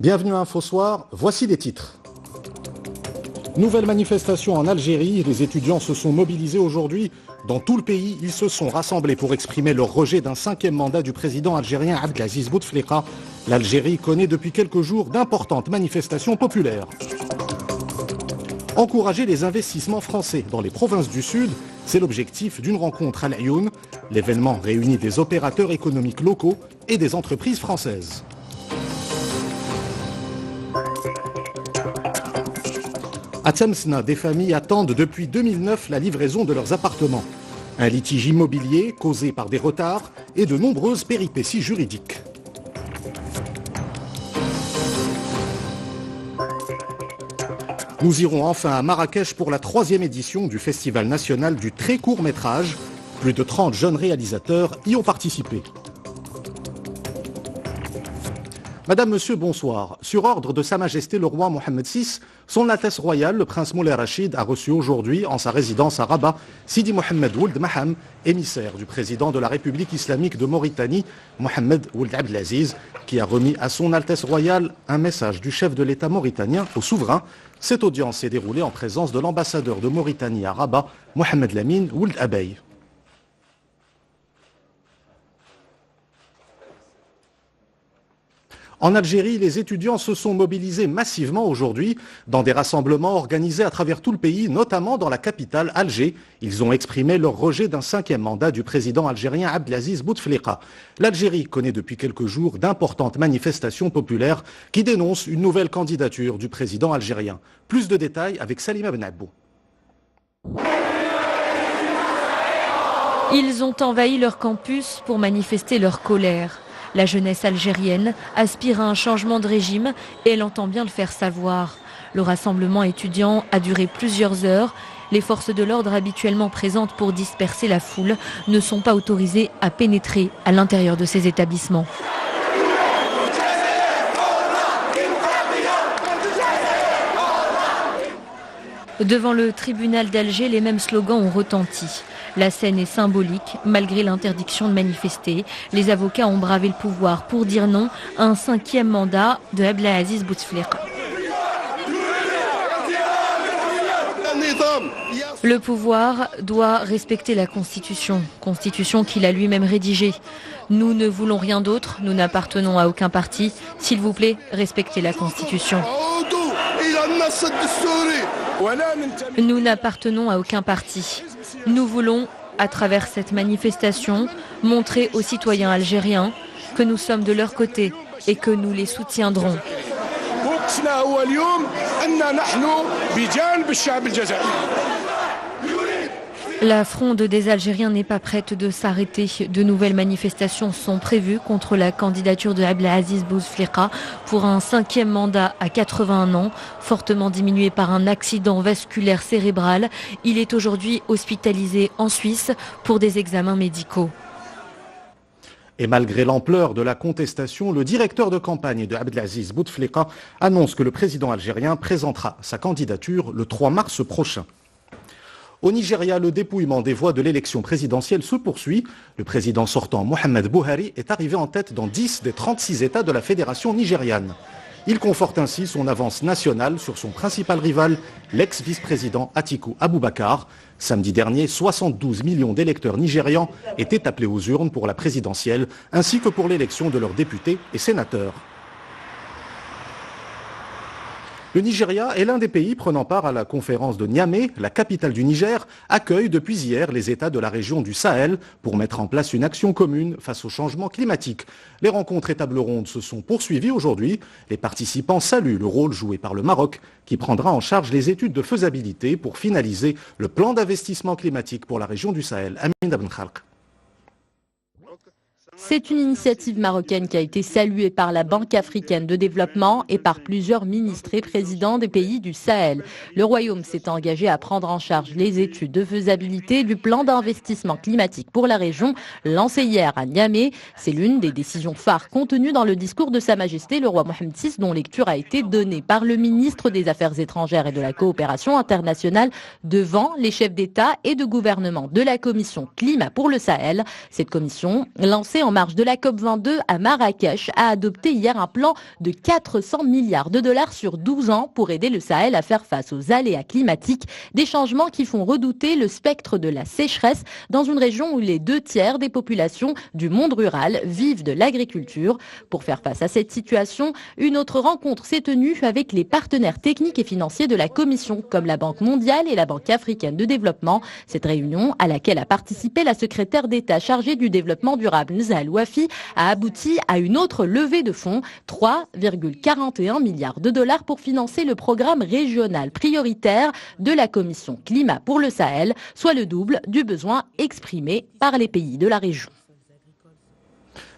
Bienvenue à InfoSoir, voici les titres. Nouvelle manifestation en Algérie, les étudiants se sont mobilisés aujourd'hui. Dans tout le pays, ils se sont rassemblés pour exprimer leur rejet d'un 5e mandat du président algérien Abdelaziz Bouteflika. L'Algérie connaît depuis quelques jours d'importantes manifestations populaires. Encourager les investissements français dans les provinces du Sud, c'est l'objectif d'une rencontre à l'Ayoun. L'événement réunit des opérateurs économiques locaux et des entreprises françaises. À Tlemcena, des familles attendent depuis 2009 la livraison de leurs appartements. Un litige immobilier causé par des retards et de nombreuses péripéties juridiques. Nous irons enfin à Marrakech pour la 3e édition du Festival national du très court métrage. Plus de 30 jeunes réalisateurs y ont participé. Madame, Monsieur, bonsoir. Sur ordre de Sa Majesté le roi Mohammed VI, Son Altesse royale, le prince Moulay Rachid, a reçu aujourd'hui en sa résidence à Rabat Sidi Mohamed Ould Maham, émissaire du président de la République islamique de Mauritanie, Mohamed Ould Abdelaziz, qui a remis à Son Altesse royale un message du chef de l'État mauritanien au souverain. Cette audience s'est déroulée en présence de l'ambassadeur de Mauritanie à Rabat, Mohamed Lamine Ould Abey. En Algérie, les étudiants se sont mobilisés massivement aujourd'hui dans des rassemblements organisés à travers tout le pays, notamment dans la capitale, Alger. Ils ont exprimé leur rejet d'un 5e mandat du président algérien Abdelaziz Bouteflika. L'Algérie connaît depuis quelques jours d'importantes manifestations populaires qui dénoncent une nouvelle candidature du président algérien. Plus de détails avec Salima Benabou. Ils ont envahi leur campus pour manifester leur colère. La jeunesse algérienne aspire à un changement de régime et elle entend bien le faire savoir. Le rassemblement étudiant a duré plusieurs heures. Les forces de l'ordre habituellement présentes pour disperser la foule ne sont pas autorisées à pénétrer à l'intérieur de ces établissements. Devant le tribunal d'Alger, les mêmes slogans ont retenti. La scène est symbolique, malgré l'interdiction de manifester. Les avocats ont bravé le pouvoir pour dire non à un 5e mandat de Abdelaziz Bouteflika. Le pouvoir doit respecter la Constitution qu'il a lui-même rédigée. Nous ne voulons rien d'autre, nous n'appartenons à aucun parti. S'il vous plaît, respectez la Constitution. Nous n'appartenons à aucun parti. Nous voulons, à travers cette manifestation, montrer aux citoyens algériens que nous sommes de leur côté et que nous les soutiendrons. La fronde des Algériens n'est pas prête de s'arrêter. De nouvelles manifestations sont prévues contre la candidature de Abdelaziz Bouteflika pour un 5e mandat à 81 ans, fortement diminué par un accident vasculaire cérébral. Il est aujourd'hui hospitalisé en Suisse pour des examens médicaux. Et malgré l'ampleur de la contestation, le directeur de campagne de Abdelaziz Bouteflika annonce que le président algérien présentera sa candidature le 3 mars prochain. Au Nigeria, le dépouillement des voix de l'élection présidentielle se poursuit. Le président sortant Mohamed Buhari est arrivé en tête dans 10 des 36 États de la fédération nigériane. Il conforte ainsi son avance nationale sur son principal rival, l'ex-vice-président Atiku Abubakar. Samedi dernier, 72 millions d'électeurs nigérians étaient appelés aux urnes pour la présidentielle, ainsi que pour l'élection de leurs députés et sénateurs. Le Nigeria est l'un des pays prenant part à la conférence de Niamey. La capitale du Niger accueille depuis hier les États de la région du Sahel pour mettre en place une action commune face au changement climatique. Les rencontres et tables rondes se sont poursuivies aujourd'hui. Les participants saluent le rôle joué par le Maroc qui prendra en charge les études de faisabilité pour finaliser le plan d'investissement climatique pour la région du Sahel. Amin Ben Khalq. C'est une initiative marocaine qui a été saluée par la Banque africaine de développement et par plusieurs ministres et présidents des pays du Sahel. Le Royaume s'est engagé à prendre en charge les études de faisabilité du plan d'investissement climatique pour la région, lancé hier à Niamey. C'est l'une des décisions phares contenues dans le discours de Sa Majesté le roi Mohammed VI, dont lecture a été donnée par le ministre des Affaires étrangères et de la coopération internationale devant les chefs d'État et de gouvernement de la commission climat pour le Sahel. Cette commission, lancée en marge de la COP22 à Marrakech a adopté hier un plan de 400 milliards de dollars sur 12 ans pour aider le Sahel à faire face aux aléas climatiques, des changements qui font redouter le spectre de la sécheresse dans une région où les 2/3 des populations du monde rural vivent de l'agriculture. Pour faire face à cette situation, une autre rencontre s'est tenue avec les partenaires techniques et financiers de la Commission, comme la Banque mondiale et la Banque africaine de développement. Cette réunion, à laquelle a participé la secrétaire d'État chargée du développement durable, Nzal Wafi, a abouti à une autre levée de fonds, 3,41 milliards de dollars pour financer le programme régional prioritaire de la Commission Climat pour le Sahel, soit le double du besoin exprimé par les pays de la région.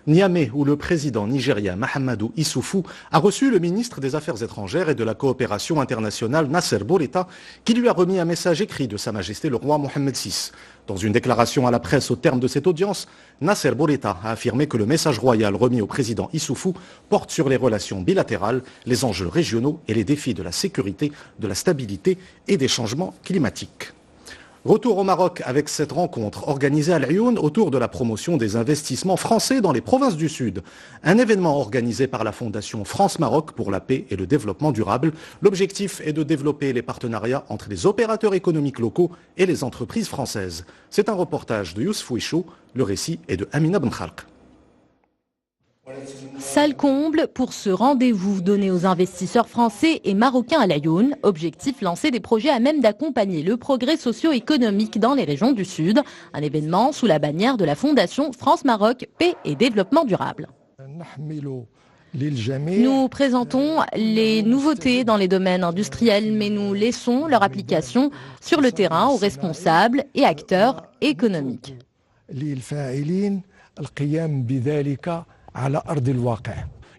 Niamey, où le président nigérien Mahamadou Issoufou a reçu le ministre des Affaires étrangères et de la coopération internationale Nasser Bourita, qui lui a remis un message écrit de Sa Majesté le roi Mohammed VI. Dans une déclaration à la presse au terme de cette audience, Nasser Bourita a affirmé que le message royal remis au président Issoufou porte sur les relations bilatérales, les enjeux régionaux et les défis de la sécurité, de la stabilité et des changements climatiques. Retour au Maroc avec cette rencontre organisée à Lyoun autour de la promotion des investissements français dans les provinces du Sud. Un événement organisé par la Fondation France-Maroc pour la paix et le développement durable. L'objectif est de développer les partenariats entre les opérateurs économiques locaux et les entreprises françaises. C'est un reportage de Youssef Ouichou. Le récit est de Amina Ben Khalq. Salle comble pour ce rendez-vous donné aux investisseurs français et marocains à Lyoun. Objectif, lancer des projets à même d'accompagner le progrès socio-économique dans les régions du Sud. Un événement sous la bannière de la Fondation France-Maroc, paix et développement durable. Nous présentons les nouveautés dans les domaines industriels, mais nous laissons leur application sur le terrain aux responsables et acteurs économiques. Il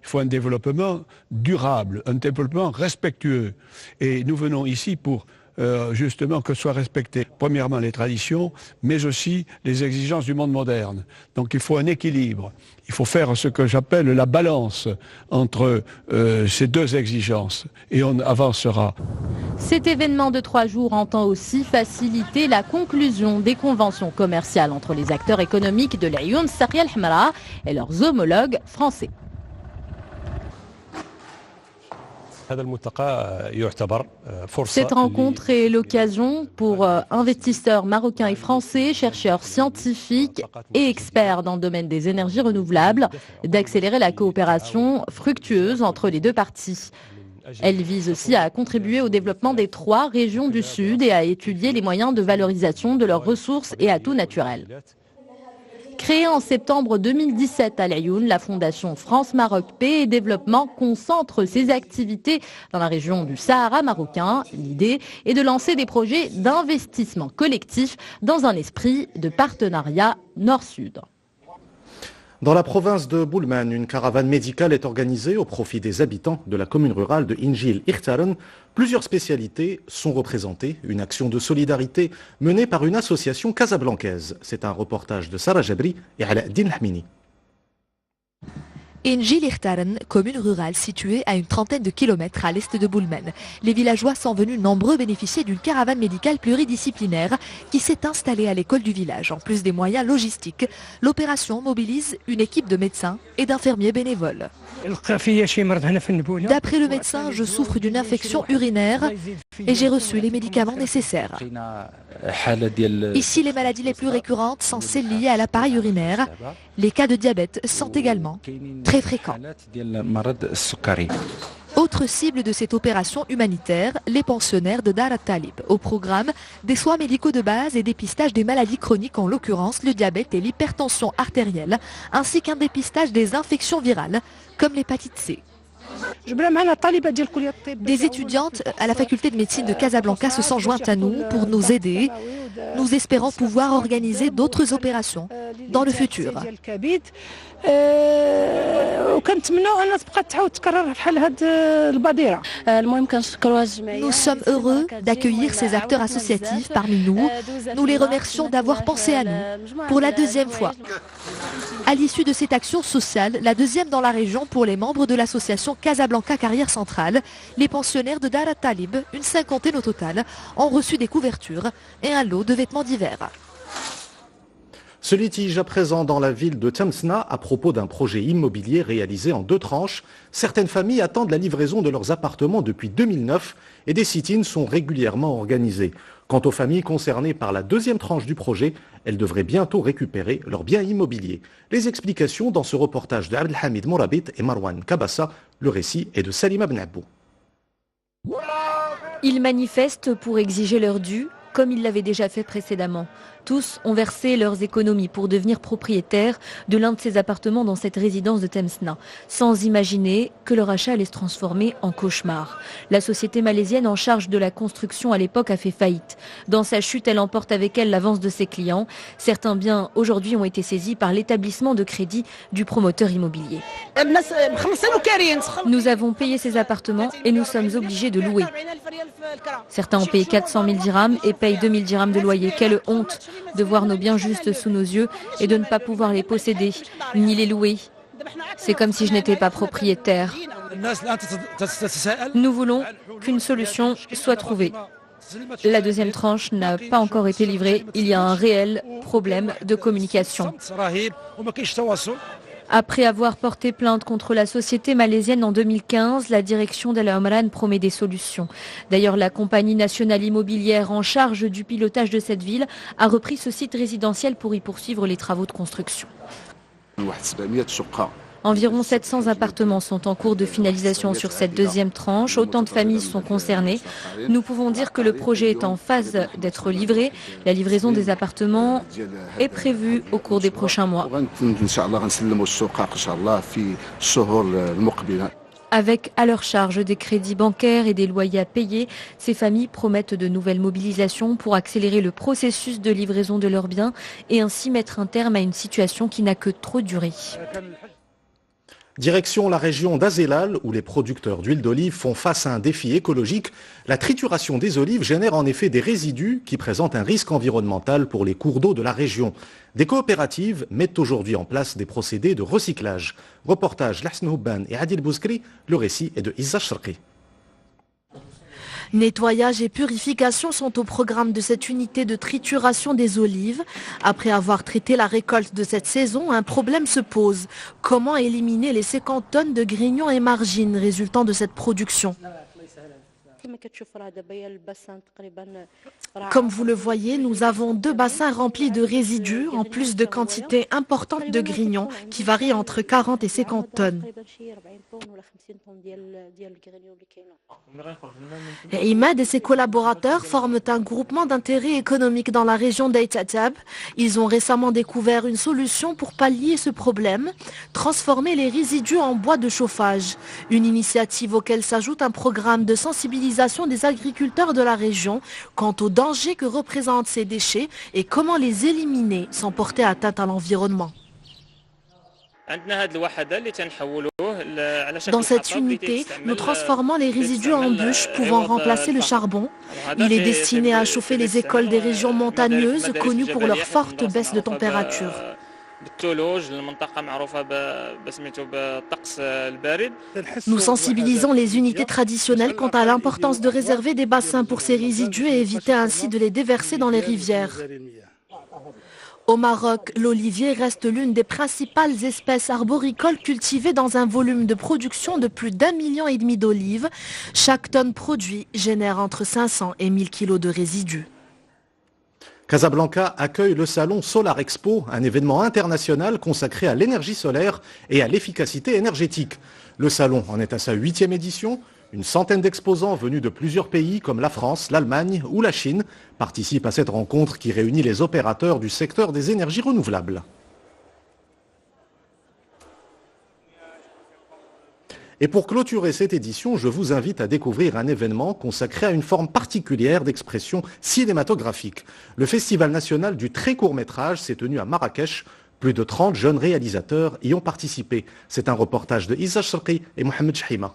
faut un développement durable, un développement respectueux. Et nous venons ici pour justement que soient respectées premièrement les traditions, mais aussi les exigences du monde moderne. Donc il faut un équilibre. Il faut faire ce que j'appelle la balance entre ces deux exigences et on avancera. Cet événement de 3 jours entend aussi faciliter la conclusion des conventions commerciales entre les acteurs économiques de Lyoun, Sakhia El Hamra et leurs homologues français. Cette rencontre est l'occasion pour investisseurs marocains et français, chercheurs scientifiques et experts dans le domaine des énergies renouvelables d'accélérer la coopération fructueuse entre les deux parties. Elle vise aussi à contribuer au développement des 3 régions du Sud et à étudier les moyens de valorisation de leurs ressources et atouts naturels. Créée en septembre 2017 à Lyoun, la Fondation France-Maroc Paix et Développement concentre ses activités dans la région du Sahara marocain. L'idée est de lancer des projets d'investissement collectif dans un esprit de partenariat nord-sud. Dans la province de Boulman, une caravane médicale est organisée au profit des habitants de la commune rurale de Injil Ikhtaran. Plusieurs spécialités sont représentées, une action de solidarité menée par une association casablancaise. C'est un reportage de Sarah Jabri et Aladdin Hamini. Injil Ikhtaran, commune rurale située à une trentaine de kilomètres à l'est de Boulmen. Les villageois sont venus nombreux bénéficier d'une caravane médicale pluridisciplinaire qui s'est installée à l'école du village. En plus des moyens logistiques, l'opération mobilise une équipe de médecins et d'infirmiers bénévoles. D'après le médecin, je souffre d'une infection urinaire et j'ai reçu les médicaments nécessaires. Ici, les maladies les plus récurrentes sont celles liées à l'appareil urinaire. Les cas de diabète sont également très fréquents. Autre cible de cette opération humanitaire, les pensionnaires de Dar al-Talib. Au programme, des soins médicaux de base et dépistage des maladies chroniques, en l'occurrence le diabète et l'hypertension artérielle, ainsi qu'un dépistage des infections virales, comme l'hépatite C. Des étudiantes à la faculté de médecine de Casablanca se sont jointes à nous pour nous aider. Nous espérons pouvoir organiser d'autres opérations dans le futur. Nous sommes heureux d'accueillir ces acteurs associatifs parmi nous. Nous les remercions d'avoir pensé à nous pour la 2e fois. À l'issue de cette action sociale, la 2e dans la région pour les membres de l'association Casablanca Carrière Centrale, les pensionnaires de Dar al-Talib, une 50aine au total, ont reçu des couvertures et un lot de vêtements d'hiver. Ce litige à présent dans la ville de Thamsna à propos d'un projet immobilier réalisé en 2 tranches. Certaines familles attendent la livraison de leurs appartements depuis 2009 et des sit-ins sont régulièrement organisés. Quant aux familles concernées par la 2e tranche du projet, elles devraient bientôt récupérer leurs biens immobiliers. Les explications dans ce reportage de Abdelhamid Mourabit et Marwan Kabassa. Le récit est de Salima Benabou. Ils manifestent pour exiger leur dû, comme ils l'avaient déjà fait précédemment. Tous ont versé leurs économies pour devenir propriétaires de l'un de ces appartements dans cette résidence de Thamsna, sans imaginer que leur achat allait se transformer en cauchemar. La société malaisienne en charge de la construction à l'époque a fait faillite. Dans sa chute, elle emporte avec elle l'avance de ses clients. Certains biens aujourd'hui ont été saisis par l'établissement de crédit du promoteur immobilier. Nous avons payé ces appartements et nous sommes obligés de louer. Certains ont payé 400 000 dirhams et payent 2 000 dirhams de loyer. Quelle honte de voir nos biens juste sous nos yeux et de ne pas pouvoir les posséder, ni les louer. C'est comme si je n'étais pas propriétaire. Nous voulons qu'une solution soit trouvée. La 2e tranche n'a pas encore été livrée. Il y a un réel problème de communication. Après avoir porté plainte contre la société malaisienne en 2015, la direction d'Al Omran promet des solutions. D'ailleurs, la compagnie nationale immobilière en charge du pilotage de cette ville a repris ce site résidentiel pour y poursuivre les travaux de construction. Environ 700 appartements sont en cours de finalisation sur cette 2e tranche. Autant de familles sont concernées. Nous pouvons dire que le projet est en phase d'être livré. La livraison des appartements est prévue au cours des prochains mois. Avec à leur charge des crédits bancaires et des loyers à payer, ces familles promettent de nouvelles mobilisations pour accélérer le processus de livraison de leurs biens et ainsi mettre un terme à une situation qui n'a que trop duré. Direction la région d'Azelal, où les producteurs d'huile d'olive font face à un défi écologique. La trituration des olives génère en effet des résidus qui présentent un risque environnemental pour les cours d'eau de la région. Des coopératives mettent aujourd'hui en place des procédés de recyclage. Reportage Lahsen Houban et Adil Bouzkri, le récit est de Issa Shrqi. Nettoyage et purification sont au programme de cette unité de trituration des olives. Après avoir traité la récolte de cette saison, un problème se pose. Comment éliminer les 50 tonnes de grignons et margines résultant de cette production ? Comme vous le voyez, nous avons 2 bassins remplis de résidus, en plus de quantités importantes de grignons qui varient entre 40 et 50 tonnes. Et Imad et ses collaborateurs forment un groupement d'intérêt économique dans la région d'Aïtatab. Ils ont récemment découvert une solution pour pallier ce problème, transformer les résidus en bois de chauffage. Une initiative auquel s'ajoute un programme de sensibilisation des agriculteurs de la région quant aux dangers que représentent ces déchets et comment les éliminer sans porter atteinte à l'environnement. Dans cette unité, nous transformons les résidus en bûches pouvant remplacer le charbon. Il est destiné à chauffer les écoles des régions montagneuses connues pour leur forte baisse de température. Nous sensibilisons les unités traditionnelles quant à l'importance de réserver des bassins pour ces résidus et éviter ainsi de les déverser dans les rivières. Au Maroc, l'olivier reste l'une des principales espèces arboricoles cultivées dans un volume de production de plus d'1,5 million d'olives. Chaque tonne produite génère entre 500 et 1000 kilos de résidus. Casablanca accueille le salon Solar Expo, un événement international consacré à l'énergie solaire et à l'efficacité énergétique. Le salon en est à sa 8e édition. Une centaine d'exposants venus de plusieurs pays comme la France, l'Allemagne ou la Chine participent à cette rencontre qui réunit les opérateurs du secteur des énergies renouvelables. Et pour clôturer cette édition, je vous invite à découvrir un événement consacré à une forme particulière d'expression cinématographique. Le Festival national du très court métrage s'est tenu à Marrakech. Plus de 30 jeunes réalisateurs y ont participé. C'est un reportage de Issa Shrqi et Mohamed Chahima.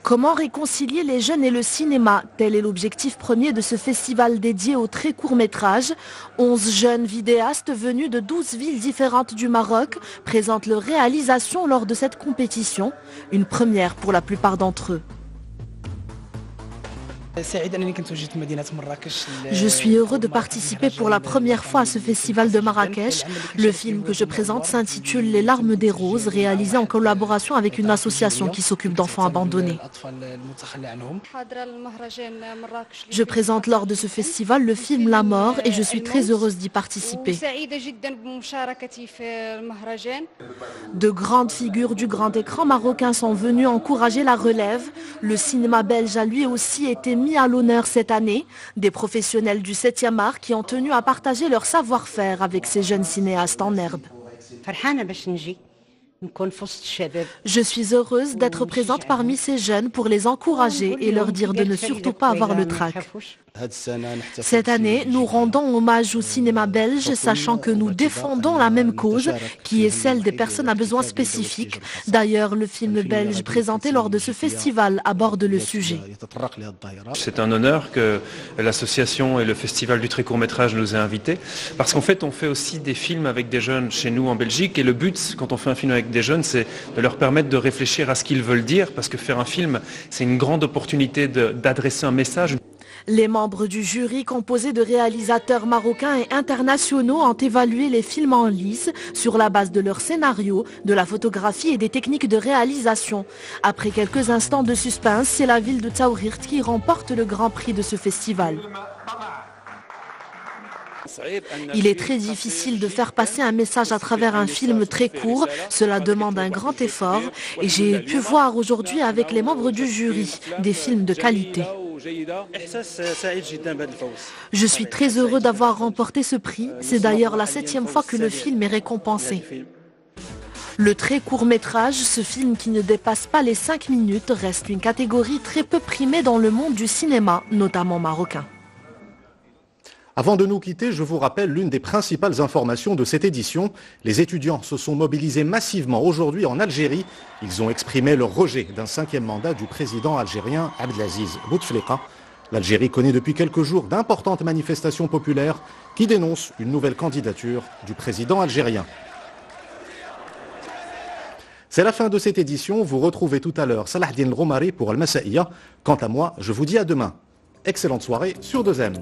Comment réconcilier les jeunes et le cinéma? Tel est l'objectif premier de ce festival dédié au très court métrage. 11 jeunes vidéastes venus de 12 villes différentes du Maroc présentent leur réalisation lors de cette compétition. Une première pour la plupart d'entre eux. Je suis heureux de participer pour la première fois à ce festival de Marrakech. Le film que je présente s'intitule Les larmes des roses, réalisé en collaboration avec une association qui s'occupe d'enfants abandonnés. Je présente lors de ce festival le film La mort et je suis très heureuse d'y participer. De grandes figures du grand écran marocain sont venues encourager la relève. Le cinéma belge a lui aussi été mis à l'honneur cette année. Des professionnels du 7e art qui ont tenu à partager leur savoir-faire avec ces jeunes cinéastes en herbe. Je suis heureuse d'être présente parmi ces jeunes pour les encourager et leur dire de ne surtout pas avoir le trac. Cette année, nous rendons hommage au cinéma belge, sachant que nous défendons la même cause, qui est celle des personnes à besoins spécifiques. D'ailleurs, le film belge présenté lors de ce festival aborde le sujet. C'est un honneur que l'association et le festival du très court métrage nous aient invités, parce qu'en fait, on fait aussi des films avec des jeunes chez nous en Belgique, et le but, quand on fait un film avec des jeunes, c'est de leur permettre de réfléchir à ce qu'ils veulent dire, parce que faire un film, c'est une grande opportunité d'adresser un message. Les membres du jury, composé de réalisateurs marocains et internationaux, ont évalué les films en lice sur la base de leur scénario, de la photographie et des techniques de réalisation. Après quelques instants de suspense, c'est la ville de Taouhirt qui remporte le grand prix de ce festival. Il est très difficile de faire passer un message à travers un film très court. Cela demande un grand effort et j'ai pu voir aujourd'hui avec les membres du jury des films de qualité. Je suis très heureux d'avoir remporté ce prix. C'est d'ailleurs la 7e fois que le film est récompensé. Le très court métrage, ce film qui ne dépasse pas les 5 minutes, reste une catégorie très peu primée dans le monde du cinéma, notamment marocain. Avant de nous quitter, je vous rappelle l'une des principales informations de cette édition. Les étudiants se sont mobilisés massivement aujourd'hui en Algérie. Ils ont exprimé leur rejet d'un 5e mandat du président algérien Abdelaziz Bouteflika. L'Algérie connaît depuis quelques jours d'importantes manifestations populaires qui dénoncent une nouvelle candidature du président algérien. C'est la fin de cette édition. Vous retrouvez tout à l'heure Salahdine Romari pour Al Masaïa. Quant à moi, je vous dis à demain. Excellente soirée sur 2M.